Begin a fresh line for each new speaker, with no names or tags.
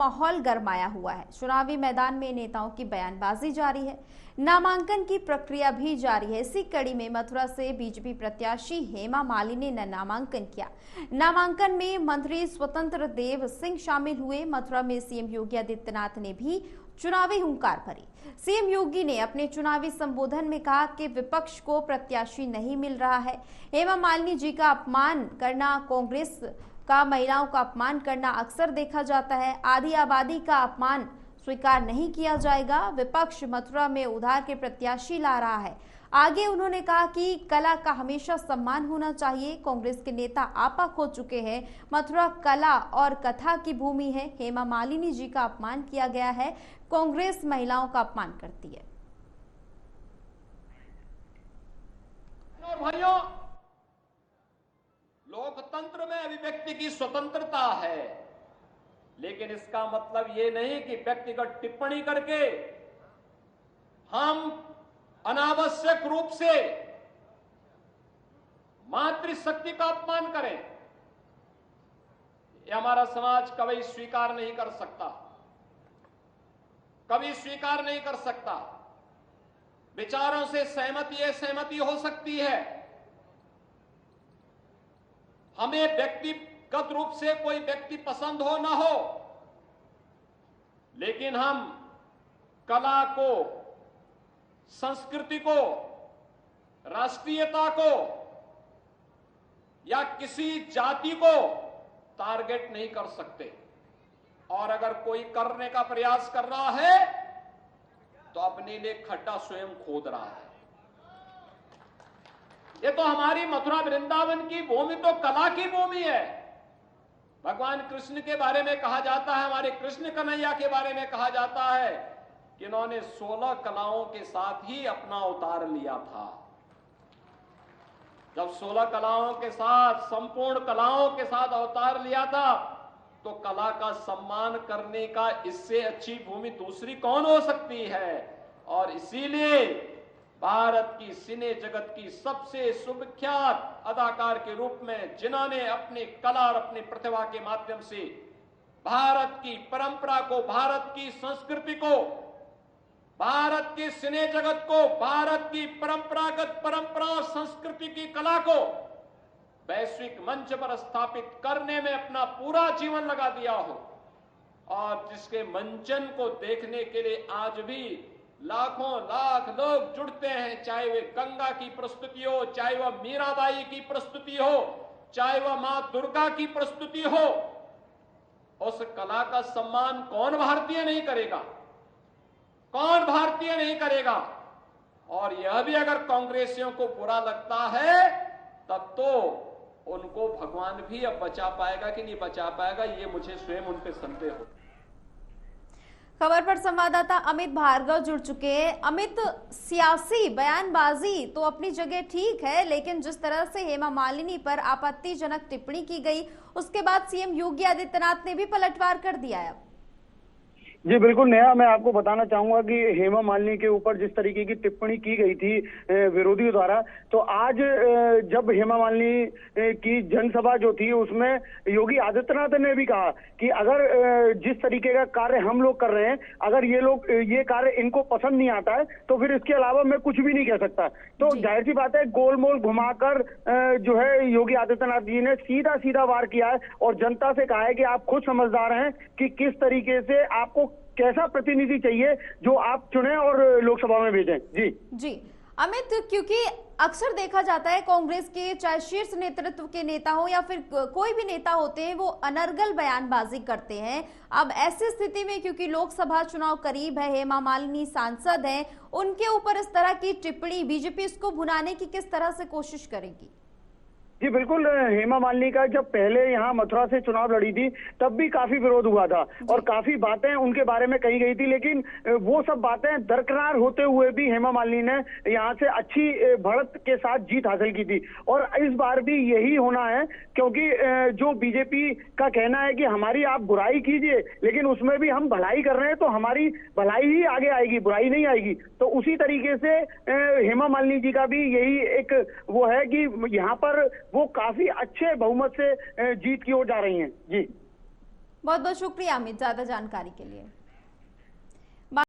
माहौल गरमाया हुआ है। चुनावी मैदान में नेताओं की बयानबाजी जारी है, नामांकन की प्रक्रिया भी जारी है। इसी कड़ी में मथुरा से बीजेपी प्रत्याशी हेमा मालिनी ने नामांकन किया। नामांकन में मंत्री स्वतंत्र देव सिंह शामिल हुए। मथुरा में सीएम योगी आदित्यनाथ ने भी चुनावी हुंकार भरी। सीएम योगी ने अपने चुनावी संबोधन में कहा कि विपक्ष को प्रत्याशी नहीं मिल रहा है। हेमा मालिनी जी का अपमान करना, कांग्रेस का महिलाओं का अपमान करना अक्सर देखा जाता है। आधी आबादी का अपमान स्वीकार नहीं किया जाएगा। विपक्ष मथुरा में उधार के प्रत्याशी ला रहा है। आगे उन्होंने कहा कि कला का हमेशा सम्मान होना चाहिए। कांग्रेस के नेता आपा खो चुके हैं। मथुरा कला और कथा की भूमि है। हेमा मालिनी जी का अपमान किया गया है। कांग्रेस महिलाओं का अपमान करती है।
भाइयों, लोकतंत्र में अभिव्यक्ति की स्वतंत्रता है, लेकिन इसका मतलब ये नहीं कि व्यक्तिगत टिप्पणी करके हम अनावश्यक रूप से मातृशक्ति का अपमान करें। यह हमारा समाज कभी स्वीकार नहीं कर सकता, कभी स्वीकार नहीं कर सकता। विचारों से सहमति हो सकती है। हमें व्यक्तिगत रूप से कोई व्यक्ति पसंद हो ना हो, लेकिन हम कला को, संस्कृति को, राष्ट्रीयता को या किसी जाति को टारगेट नहीं कर सकते। और अगर कोई करने का प्रयास कर रहा है तो अपने लिए खड्डा स्वयं खोद रहा है। ये तो हमारी मथुरा वृंदावन की भूमि तो कला की भूमि है। भगवान कृष्ण के बारे में कहा जाता है, हमारे कृष्ण कन्हैया के बारे में कहा जाता है कि इन्होंने 16 कलाओं के साथ ही अपना अवतार लिया था। जब 16 कलाओं के साथ, संपूर्ण कलाओं के साथ अवतार लिया था, तो कला का सम्मान करने का इससे अच्छी भूमि दूसरी कौन हो सकती है। और इसीलिए भारत की सिने जगत की सबसे सुविख्यात अदाकार के रूप में, जिन्होंने अपनी कला और अपनी प्रतिभा के माध्यम से भारत की परंपरा को, भारत की संस्कृति को, भारत की सिने जगत को, भारत की परंपरा और संस्कृति की कला को वैश्विक मंच पर स्थापित करने में अपना पूरा जीवन लगा दिया हो, और जिसके मंचन को देखने के लिए आज भी लाखों लाख लोग जुड़ते हैं, चाहे वे गंगा की प्रस्तुति हो, चाहे वह मीराबाई की प्रस्तुति हो, चाहे वह मां दुर्गा की प्रस्तुति हो। उस कला का सम्मान कौन भारतीय नहीं करेगा, कौन भारतीय नहीं करेगा। और यह भी अगर कांग्रेसियों को बुरा लगता है तब तो उनको भगवान भी अब बचा पाएगा कि नहीं बचा पाएगा, ये मुझे स्वयं उन पे संदेह हो।
खबर पर संवाददाता अमित भार्गव जुड़ चुके हैं। अमित, सियासी बयानबाजी तो अपनी जगह ठीक है, लेकिन जिस तरह से हेमा मालिनी पर आपत्तिजनक टिप्पणी की गई, उसके बाद सीएम योगी आदित्यनाथ ने भी पलटवार कर दिया है।
जी बिल्कुल नेहा, मैं आपको बताना चाहूंगा कि हेमा मालिनी के ऊपर जिस तरीके की टिप्पणी की गई थी विरोधियों द्वारा, तो आज जब हेमा मालिनी की जनसभा जो थी उसमें योगी आदित्यनाथ ने भी कहा कि अगर जिस तरीके का कार्य हम लोग कर रहे हैं, अगर ये कार्य इनको पसंद नहीं आता है तो फिर इसके अलावा मैं कुछ भी नहीं कह सकता। तो जाहिर सी बात है, गोलमोल घुमाकर जो है योगी आदित्यनाथ जी ने सीधा सीधा वार किया है और जनता से कहा है कि आप खुद समझदार हैं कि किस तरीके से आपको कैसा प्रतिनिधि चाहिए जो आप चुने और लोकसभा में भेजें। जी
अमित, क्योंकि अक्सर देखा जाता है कांग्रेस के चाहे शीर्ष नेतृत्व के नेता हो या फिर कोई भी नेता होते हैं, वो अनर्गल बयानबाजी करते हैं। अब ऐसी स्थिति में क्योंकि लोकसभा चुनाव करीब है, हेमा मालिनी सांसद हैं, उनके ऊपर इस तरह की टिप्पणी, बीजेपी इसको भुनाने की किस तरह से कोशिश करेगी?
जी बिल्कुल, हेमा मालिनी का जब पहले यहाँ मथुरा से चुनाव लड़ी थी तब भी काफी विरोध हुआ था और काफी बातें उनके बारे में कही गई थी, लेकिन वो सब बातें दरकिनार होते हुए भी हेमा मालिनी ने यहाँ से अच्छी बढ़त के साथ जीत हासिल की थी। और इस बार भी यही होना है, क्योंकि जो बीजेपी का कहना है कि हमारी आप बुराई कीजिए लेकिन उसमें भी हम भलाई कर रहे हैं, तो हमारी भलाई ही आगे आएगी, बुराई नहीं आएगी। तो उसी तरीके से हेमा मालिनी जी का भी यही एक वो है कि यहाँ पर वो काफी अच्छे बहुमत से जीत की ओर जा रही हैं। जी
बहुत बहुत शुक्रिया अमित, ज्यादा जानकारी के लिए।